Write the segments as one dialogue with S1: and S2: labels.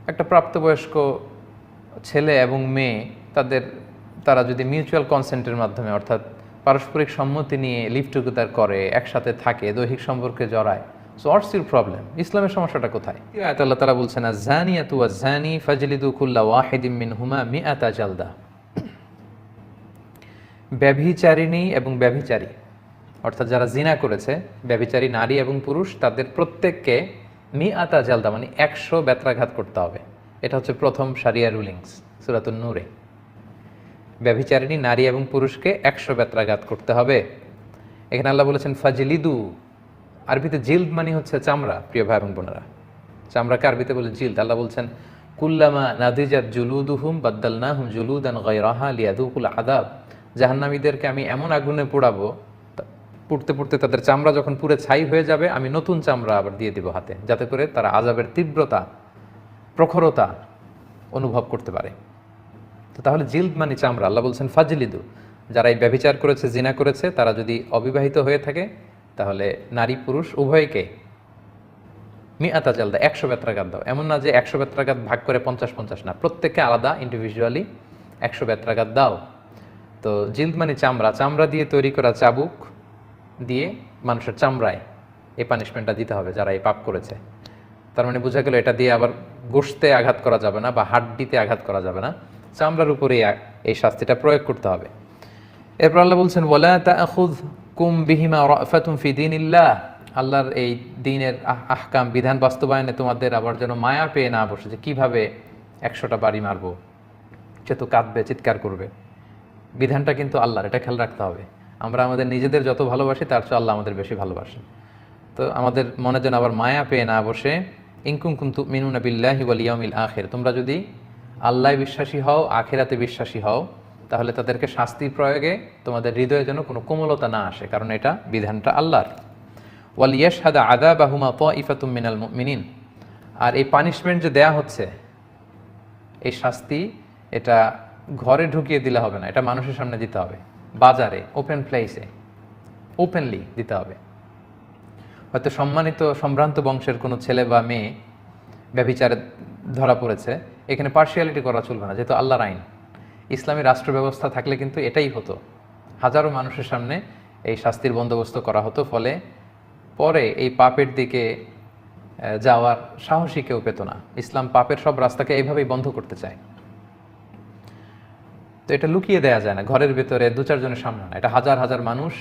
S1: একটা প্রাপ্তবয়স্ক ছেলে এবং মেয়ে তারা যদি মিউচুয়াল কনসেন্টের মাধ্যমে অর্থাৎ পারস্পরিক সম্মতি নিয়ে লিভ টুগেদার করে, একসাথে থাকে, দৈহিক সম্পর্কে জড়ায়, সো হোয়াটস ইউর প্রবলেম? ইসলামের সমস্যাটা কোথায়? আয়াত আল্লাহ তাআলা বলছেন, আয-যানিয়াতু ওয়াজ-যানি ফাজলিদু কুল্লা ওয়াহিদিম মিনহুমা মিআতা জালদা। ব্যভিচারিণী এবং ব্যভিচারী অর্থাৎ যারা জিনা করেছে, ব্যভিচারী নারী এবং পুরুষ, তাদের প্রত্যেককে মিআতা জালদা মানে 100 বেত্রাঘাত করতে হবে। এটা হচ্ছে প্রথম শারিয়া রুলিংস সূরাতুন নূরে। ব্যভিচারিণী নারী এবং পুরুষকে 100 বেত্রাঘাত করতে হবে। এখানে আল্লাহ বলেছেন ফাজলিদু, আরবিতে জিলদ মানে হচ্ছে চামড়া। প্রিয় ভাই এবং বোনেরা, চামড়াকে আরবিতে বলে জিলদ। আল্লাহ বলছেন কুল্লামা নাদিজাত জুলুদুহুম বাদদালনাহুম জুলুদান গায়রাহা লিয়াযুকুল আযাব। জাহান্নামীদেরকে আমি এমন আগুনে পোড়াবো, পুড়তে পুড়তে তাদের চামড়া যখন পুড়ে ছাই হয়ে যাবে, আমি নতুন চামড়া আবার দিয়ে দিব হাতে, যাতে করে তারা আযাবের তীব্রতা, প্রখরতা অনুভব করতে পারে। তো তাহলে জিলদ মানে চামড়া। আল্লাহ বলছেন ফাজলিদু, যারা এই ব্যভিচার করেছে, জিনা করেছে, তারা যদি অবিবাহিত হয়ে থাকে, তাহলে নারী পুরুষ উভয়কে মিআতা জালদা 100 বেত্রাঘাত দাও। এমন না যে 100 বেত্রাঘাত ভাগ করে 50-50, না, প্রত্যেককে আলাদা ইন্ডিভিজুয়ালি 100 বেত্রাঘাত দাও। তো জিলদ মানে চামড়া, চামড়া দিয়ে তৈরি করা চাবুক দিয়ে মানুষের চামড়ায় এই পানিশমেন্টটা দিতে হবে যারা এই পাপ করেছে। তার মানে বোঝা গেল এটা দিয়ে আবার গোশতে আঘাত করা যাবে না বা হাড্ডিতে আঘাত করা যাবে না, চামড়ার উপরে এই শাস্তিটা প্রয়োগ করতে হবে। এরপর আল্লাহ বলছেন ওয়ালা তাআখুযকুম বিহিমা রাফাতুন ফি দীনিল্লাহ, আল্লাহর এই দ্বীনের আহকাম বিধান বাস্তবায়নে তোমাদের আবার যেন মায়া পেয়ে না বসে যে কিভাবে 100টা বাড়ি মারবো, সে তো কাঁদবে, চিৎকার করবে। বিধানটা কিন্তু আল্লাহর, এটা খেয়াল রাখতে হবে। আমরা আমাদের নিজেদের যত ভালোবাসি তার চেয়ে আল্লাহ আমাদের বেশি ভালোবাসেন। তো আমাদের মনে যেন আবার মায়া পেয়ে না বসে, ইনকুম কুনতুম মিনুনা বিল্লাহি ওয়াল ইয়াউমিল আখির, তোমরা যদি আল্লাহ বিশ্বাসী হও, আখিরাতে বিশ্বাসী হও, তাহলে তাদেরকে শাস্তি প্রয়োগে তোমাদের হৃদয়ে যেন কোনো কোমলতা না আসে, কারণ এটা বিধানটা আল্লাহর। ওয়াল ইয়াশহাদা আযাবাহুমা তাইফাতুম মিনাল মুমিনিন, আর এই পানিশমেন্ট যে দেয়া হচ্ছে, এই শাস্তি, এটা ঘরে ঢুকিয়ে দিলে হবে না, এটা মানুষের সামনে দিতে হবে, বাজারে, ওপেন প্লেসে, ওপেনলি দিতে হবে। হয়তো সম্মানিত সম্ভ্রান্ত বংশের কোনো ছেলে বা মেয়ে ব্যভিচারে ধরা পড়েছে, এখানে পার্শিয়ালিটি করা চলবে না, যেহেতু আল্লাহর আইন। ইসলামী রাষ্ট্র ব্যবস্থা থাকলে কিন্তু এটাই হতো, হাজারো মানুষের সামনে এই শাস্তির বন্দোবস্ত করা হতো, ফলে পরে এই পাপের দিকে যাওয়ার সাহসী কেউ পেত না। ইসলাম পাপের সব রাস্তাকে এইভাবেই বন্ধ করতে চায়। তো এটা লুকিয়ে দেয়া যায় না, ঘরের ভেতরে 2-4 জনের সামনে না, এটা হাজার হাজার মানুষ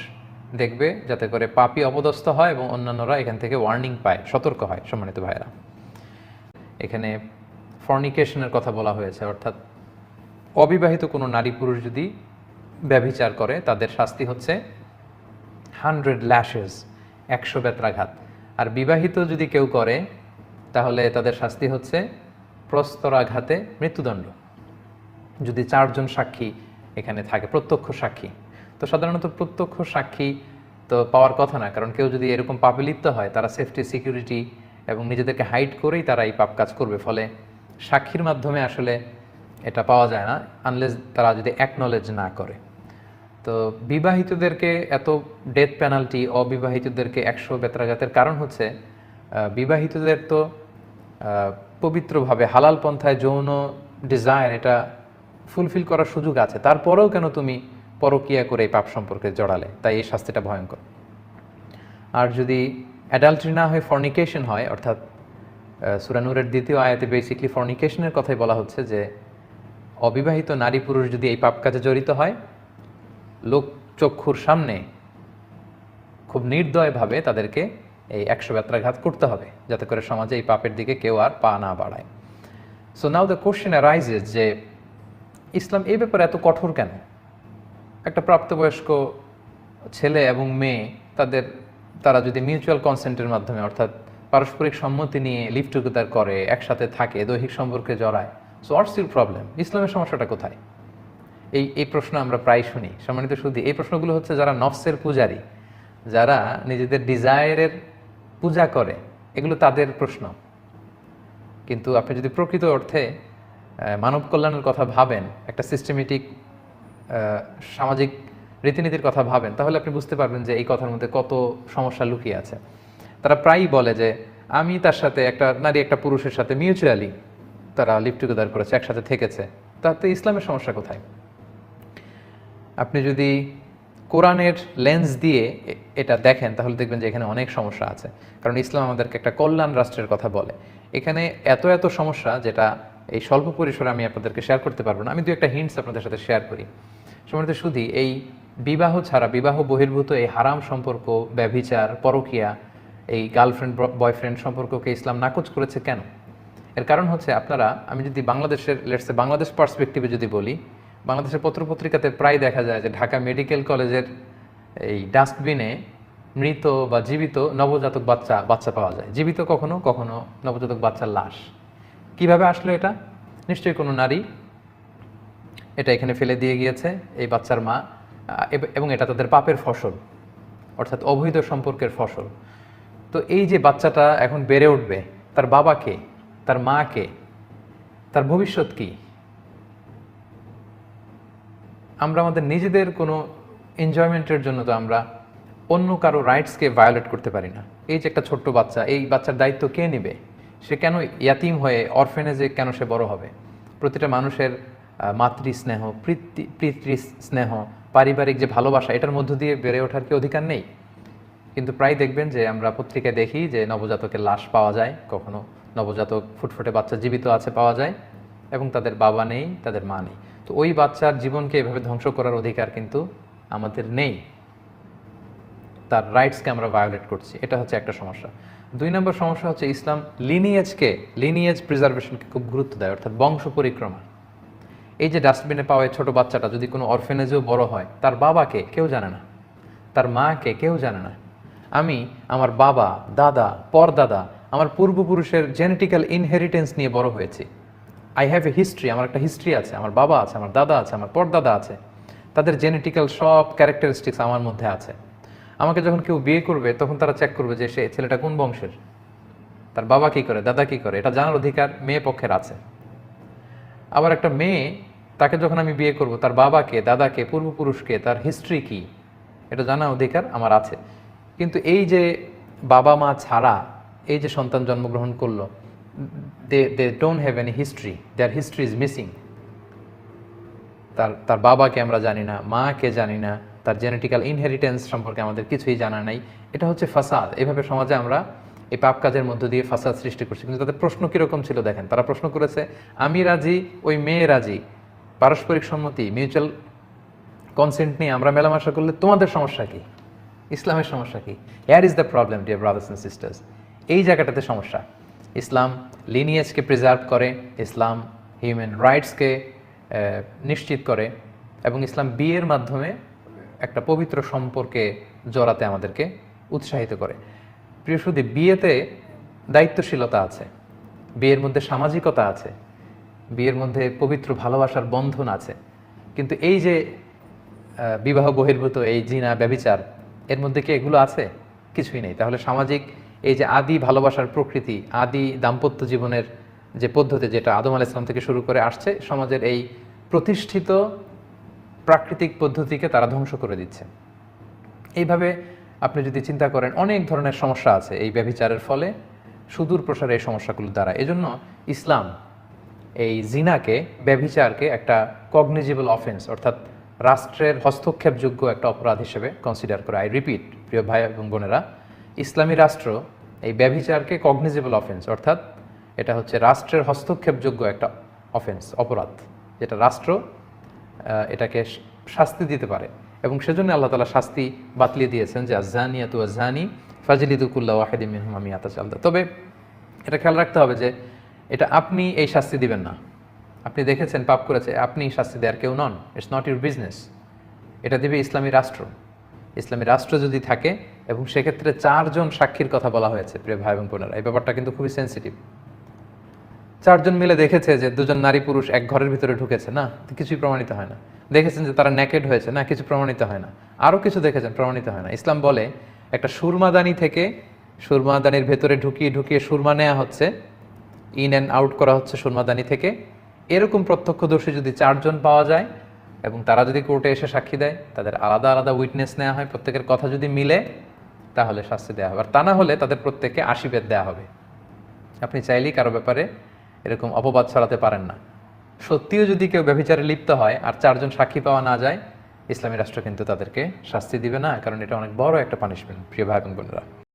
S1: দেখবে, যাতে করে পাপী অপদস্থ হয় এবং অন্যান্যরা এখান থেকে ওয়ার্নিং পায়, সতর্ক হয়। সম্মানিত ভাইয়েরা, এখানে ফর্নিকেশনের কথা বলা হয়েছে, অর্থাৎ অবিবাহিত কোনো নারী পুরুষ যদি ব্যভিচার করে, তাদের শাস্তি হচ্ছে 100 ল্যাশেস, 100 বেত্রাঘাত। আর বিবাহিত যদি কেউ করে, তাহলে তাদের শাস্তি হচ্ছে প্রস্তরাঘাতে মৃত্যুদণ্ড, যদি 4 জন সাক্ষী এখানে থাকে, প্রত্যক্ষ সাক্ষী। তো সাধারণত প্রত্যক্ষ সাক্ষী তো পাওয়ার কথা না, কারণ কেউ যদি এরকম পাপে লিপ্ত হয়, তারা সেফটি, সিকিউরিটি এবং নিজেদেরকে হাইড করেই তারা এই পাপ কাজ করবে, ফলে সাক্ষীর মাধ্যমে আসলে এটা পাওয়া যায় না, আনলেস তারা যদি অ্যাকনলেজ না করে। তো বিবাহিতদেরকে এত ডেথ পেনাল্টি, অবিবাহিতদেরকে 100 বেত্রাঘাতের কারণ হচ্ছে বিবাহিতদের তো পবিত্রভাবে হালাল পন্থায় যৌন ডিজায়ার এটা ফুলফিল করার সুযোগ আছে, তারপরেও কেন তুমি পরকীয়া করে এই পাপ সম্পর্কে জড়ালে, তাই এই শাস্তিটা ভয়ঙ্কর। আর যদি অ্যাডাল্ট্রি না হয়ে ফর্নিকেশন হয়, অর্থাৎ সূরা নূরের 2য় আয়াতে বেসিকলি ফর্নিকেশনের কথাই বলা হচ্ছে যে অবিবাহিত নারী পুরুষ যদি এই পাপ কাজে জড়িত হয়, লোক চক্ষুর সামনে খুব নির্দয়ভাবে তাদেরকে এই 100 বেত্রাঘাত করতে হবে, যাতে করে সমাজে এই পাপের দিকে কেউ আর পা না বাড়ায়। So now the question arises যে ইসলাম এই ব্যাপারে এত কঠোর কেন? একটা প্রাপ্তবয়স্ক ছেলে এবং মেয়ে তারা যদি মিউচুয়াল কনসেন্টের মাধ্যমে অর্থাৎ পারস্পরিক সম্মতি নিয়ে লিভ টুগেদার করে, একসাথে থাকে, দৈহিক সম্পর্কে জড়ায়, সো হোয়াটস ইউর প্রবলেম? ইসলামের সমস্যাটা কোথায়? এই প্রশ্ন আমরা প্রায় শুনি। সম্মানিত সুধী, এই প্রশ্নগুলো হচ্ছে যারা নফসের পূজারী, যারা নিজেদের ডিজায়ারের পূজা করে, এগুলো তাদের প্রশ্ন। কিন্তু আপনি যদি প্রকৃত অর্থে মানব কল্যাণের কথা ভাবেন, একটা সিস্টেমেটিক সামাজিক রীতিনীতির কথা ভাবেন, তাহলে আপনি বুঝতে পারবেন যে এই কথার মধ্যে কত সমস্যা লুকিয়ে আছে। তারা প্রায়ই বলে যে আমি তার সাথে, একটা নারী একটা পুরুষের সাথে মিউচুয়ালি তারা লিভ টুগেদার করেছে, একসাথে থেকেছে, তাতে ইসলামের সমস্যা কোথায়? আপনি যদি কোরআনের লেন্স দিয়ে এটা দেখেন তাহলে দেখবেন যে এখানে অনেক সমস্যা আছে, কারণ ইসলাম আমাদেরকে একটা কল্যাণ রাষ্ট্রের কথা বলে। এখানে এত এত সমস্যা যেটা এই স্বল্প পরিসরে আমি আপনাদেরকে শেয়ার করতে পারবো না। আমি দু একটা হিন্টস আপনাদের সাথে শেয়ার করি। সম্মানিত শুধু এই বিবাহ ছাড়া, বিবাহ বহির্ভূত এই হারাম সম্পর্ক, ব্যভিচার, পরকীয়া, এই গার্লফ্রেন্ড বয়ফ্রেন্ড সম্পর্ককে ইসলাম নাকচ করেছে কেন? এর কারণ হচ্ছে, আমি যদি বাংলাদেশের লেটসে বাংলাদেশ পার্সপেক্টিভে যদি বলি, বাংলাদেশের পত্রপত্রিকাতে প্রায় দেখা যায় যে ঢাকা মেডিকেল কলেজের এই ডাস্টবিনে মৃত বা জীবিত নবজাতক বাচ্চা পাওয়া যায়। জীবিত কখনো কখনো নবজাতক বাচ্চার লাশ। কিভাবে আসলো এটা? নিশ্চয়ই কোনো নারী এটা এখানে ফেলে দিয়ে গিয়েছে, এই বাচ্চার মা, এবং এটা তাদের পাপের ফসল, অর্থাৎ অবৈধ সম্পর্কের ফসল। তো এই যে বাচ্চাটা এখন বেড়ে উঠবে, তার বাবা কে, তার মা কে, তার ভবিষ্যৎ কি? আমরা আমাদের নিজেদের কোনো এনজয়মেন্টের জন্য তো আমরা অন্য কারো রাইটসকে ভায়োলেট করতে পারি না। এই যে একটা ছোট্ট বাচ্চা, এই বাচ্চার দায়িত্ব কে নেবে? সে কেন ইয়াতিম হয়ে অরফেনেজে কেন সে বড় হবে? প্রতিটা মানুষের মাতৃ স্নেহ, পিতৃ স্নেহ, পারিবারিক যে ভালোবাসা, এটার মধ্য দিয়ে বেড়ে ওঠার কি অধিকার নেই? কিন্তু প্রায় দেখবেন যে আমরা পত্রিকায় দেখি যে নবজাতকের লাশ পাওয়া যায়, কখনো নবজাতক ফুটফুটে বাচ্চা জীবিত আছে পাওয়া যায়, এবং তাদের বাবা নেই, তাদের মা নেই। তো ওই বাচ্চার জীবনকে এভাবে ধ্বংস করার অধিকার কিন্তু আমাদের নেই। তার রাইটসকে আমরা ভায়োলেট করছি, এটা হচ্ছে একটা সমস্যা। 2 নম্বর সমস্যা হচ্ছে, ইসলাম লিনিয়েজ প্রিজার্ভেশনকে খুব গুরুত্ব দেয়, অর্থাৎ বংশ পরিক্রমা। এই যে ডাস্টবিনে পাওয়া এই ছোটো বাচ্চাটা যদি কোনো অরফেনেজেও বড় হয়, তার বাবাকে কেউ জানে না, তার মাকে কেউ জানে না। আমি আমার বাবা, দাদা, পরদাদা, আমার পূর্বপুরুষের জেনেটিক্যাল ইনহেরিটেন্স নিয়ে বড় হয়েছি। আই হ্যাভ এ হিস্ট্রি, আমার একটা হিস্ট্রি আছে, আমার বাবা আছে, আমার দাদা আছে, আমার পরদাদা আছে, তাদের জেনেটিক্যাল সব ক্যারেক্টারিস্টিক্স আমার মধ্যে আছে। আমাকে যখন কেউ বিয়ে করবে তখন তারা চেক করবে যে সে ছেলেটা কোন বংশের, তার বাবা কী করে, দাদা কী করে, এটা জানার অধিকার মেয়ে পক্ষের আছে। আবার একটা মেয়ে, তাকে যখন আমি বিয়ে করব, তার বাবাকে, দাদাকে, পূর্বপুরুষকে, তার হিস্ট্রি কী, এটা জানার অধিকার আমার আছে। কিন্তু এই যে বাবা মা ছাড়া এই যে সন্তান জন্মগ্রহণ করলো, they don't have any history, their history is missing. তার বাবাকে আমরা জানি না, মাকে জানি না, তার জেনেটিক্যাল ইনহেরিটেন্স সম্পর্কে আমাদের কিছুই জানা নাই। এটা হচ্ছে ফাসাদ। এভাবে সমাজে আমরা এই পাপ কাজের মধ্য দিয়ে ফাসাদ সৃষ্টি করছি। কিন্তু তাদের প্রশ্ন কীরকম ছিল দেখেন, তারা প্রশ্ন করেছে, আমি রাজি, ওই মেয়ে রাজি, পারস্পরিক সম্মতি, মিউচুয়াল কনসেন্ট নিয়ে আমরা মেলামেশা করলে তোমাদের সমস্যা কি? ইসলামের সমস্যা কি? Hair is the problem dear brothers and sisters. এই জায়গাটাতে সমস্যা। ইসলাম লিনিয়েজকে প্রিজার্ভ করে, ইসলাম হিউম্যান রাইটসকে নিশ্চিত করে, এবং ইসলাম বিয়ের মাধ্যমে একটা পবিত্র সম্পর্কে জড়াতে আমাদেরকে উৎসাহিত করে। প্রিয় সুধী, বিয়েতে দায়িত্বশীলতা আছে, বিয়ের মধ্যে সামাজিকতা আছে, বিয়ের মধ্যে পবিত্র ভালোবাসার বন্ধন আছে। কিন্তু এই যে বিবাহ বহির্ভূত এই জিনা, ব্যভিচার, এর মধ্যে কি এগুলো আছে? কিছুই নেই। তাহলে সামাজিক এই যে আদি ভালোবাসার প্রকৃতি, আদি দাম্পত্য জীবনের যে পদ্ধতি, যেটা আদম আলাইহিস সালাম থেকে শুরু করে আসছে, সমাজের এই প্রতিষ্ঠিত প্রাকৃতিক পদ্ধতিকে তারা ধ্বংস করে দিচ্ছে। এইভাবে আপনি যদি চিন্তা করেন, অনেক ধরনের সমস্যা আছে এই ব্যভিচারের ফলে, সুদূর প্রসারে এই সমস্যাগুলো দ্বারা। এজন্য ইসলাম এই জিনাকে, ব্যভিচারকে একটা কগনিজেবল অফেন্স, অর্থাৎ রাষ্ট্রের হস্তক্ষেপযোগ্য একটা অপরাধ হিসেবে কনসিডার করে। আই রিপিট, প্রিয় ভাই এবং বোনেরা, ইসলামী রাষ্ট্র এই ব্যভিচারকে কগনিজেবল অফেন্স, অর্থাৎ এটা হচ্ছে রাষ্ট্রের হস্তক্ষেপযোগ্য একটা অফেন্স, অপরাধ, যেটা রাষ্ট্র এটাকে শাস্তি দিতে পারে। এবং সেজন্য আল্লাহ তাআলা শাস্তি বাতলিয়ে দিয়েছেন যে আয-যানিয়াতু ওয়াজ-যানি ফাজলিদু কুল্লা ওয়াহিদিন মিনহুমা মিআতা জালদা। তবে এটা খেয়াল রাখতে হবে যে এটা আপনি এই শাস্তি দিবেন না। আপনি দেখেছেন পাপ করেছে, আপনি শাস্তি দেওয়ার কেউ নন। It's not your business. এটা দেবে ইসলামী রাষ্ট্র। ইসলামী রাষ্ট্র যদি থাকে, এবং সেক্ষেত্রে 4 জন সাক্ষীর কথা বলা হয়েছে, প্রিয় ভাই এবং বোনেরা, এই ব্যাপারটা কিন্তু খুবই সেন্সিটিভ। 4 জন মিলে দেখেছে যে 2 জন নারী পুরুষ এক ঘরের ভিতরে ঢুকেছে, না, কিছুই প্রমাণিত হয় না। দেখেছেন যে তারা নেকেড হয়েছে, না, কিছু প্রমাণিত হয় না। আরও কিছু দেখেছেন, প্রমাণিত হয় না। ইসলাম বলে একটা সুরমাদানি থেকে, সুরমাদানির ভেতরে ঢুকিয়ে সুরমা নেওয়া হচ্ছে, ইন অ্যান্ড আউট করা হচ্ছে সুরমাদানি থেকে। এরকম প্রত্যক্ষদর্শী যদি 4 জন পাওয়া যায়, এবং তারা যদি কোর্টে এসে সাক্ষী দেয়, তাদের আলাদা আলাদা উইটনেস নেওয়া হয়, প্রত্যেকের কথা যদি মিলে, তাহলে শাস্তি দেওয়া হবে। আর তা না হলে তাদের প্রত্যেককে 80 বেত দেওয়া হবে। আপনি চাইলেই কারো ব্যাপারে এরকম অপবাদ ছড়াতে পারেন না। সত্যিও যদি কেউ ব্যভিচারে লিপ্ত হয় আর 4 জন সাক্ষী পাওয়া না যায়, ইসলামী রাষ্ট্র কিন্তু তাদেরকে শাস্তি দিবে না, কারণ এটা অনেক বড় একটা পানিশমেন্ট, প্রিয় ভাই এবং বোনেরা।